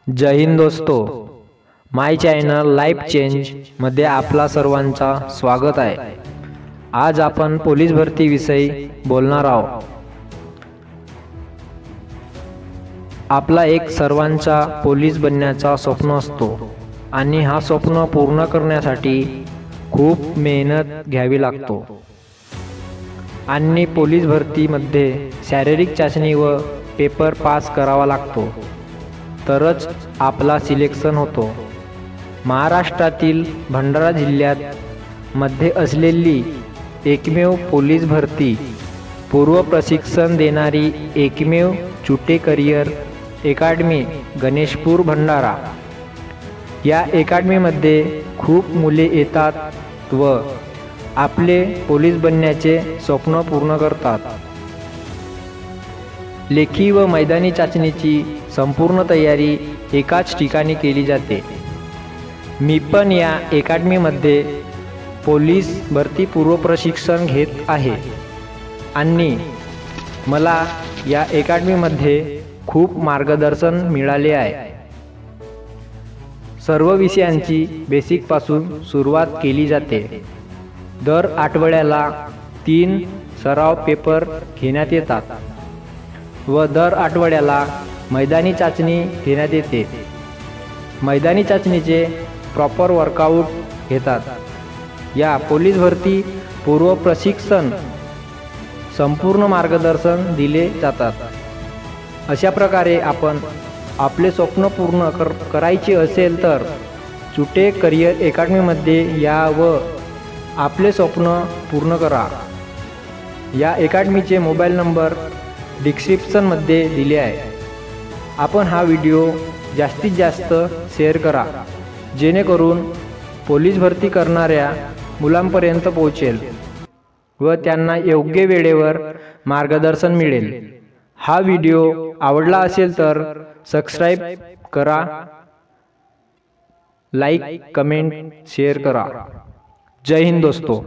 जय हिंद दोस्तों, माय channel life change मध्ये आपला सर्वांचा स्वागत आहे। आज आपण पोलीस भरती विषयी बोलणार आहोत। आपला एक सर्वांचा पोलीस बनण्याचा स्वप्न असतो आणि हा स्वप्न पूर्ण करण्यासाठी खूप मेहनत घ्यावी लागतो आणि पोलीस भरतीमध्ये शारीरिक चाचणी व पेपर पास करावा लागतो, तरच आपला सिलेक्शन होतो। महाराष्ट्रातील भंडारा जिल्ह्यात मध्ये असलेली एकमेव पोलीस भरती पूर्व प्रशिक्षण देणारी एकमेव चुटे करियर अकॅडमी गणेशपूर भंडारा। या अकॅडमीमध्ये खूप मुले येतात व आपले पोलीस बनण्याचे स्वप्न पूर्ण करतात। लेखी व मैदानी चाचणीची संपूर्ण तयारी एकाच ठिकाणी केली जाते। मी पण या अकॅडमीमध्ये पोलीस भरती पूर्व प्रशिक्षण घेत आहे आणि मला या अकॅडमीमध्ये खूप मार्गदर्शन मिळाले आहे। सर्व विषयांची बेसिक पासून सुरुवात केली जाते। दर आठवड्याला 3 सराव पेपर घेण्यात येतात व दर आठवड्याला मैदानी चाचणी घेण्यात येते। मैदानी चाचणीचे प्रॉपर वर्कआउट घेतात। या पोलीस भरती पूर्व प्रशिक्षण संपूर्ण मार्गदर्शन दिले जातात। अशा प्रकारे आपण आपले स्वप्न पूर्ण करायचे असेल तर चुटे करियर अकॅडमीमध्ये या व आपले स्वप्न पूर्ण करा। या अकॅडमीचे मोबाईल नंबर डिस्क्रिप्शनमध्ये दिले आहे। आपण हा व्हिडिओ जास्तीत जास्त शेअर करा, जेणेकरून पोलीस भरती करणाऱ्या मुलांपर्यंत पोहोचेल व त्यांना योग्य वेळेवर मार्गदर्शन मिळेल। हा व्हिडिओ आवडला असेल तर सबस्क्राइब करा, लाईक, कमेंट, शेअर करा। जय हिंद दोस्तों।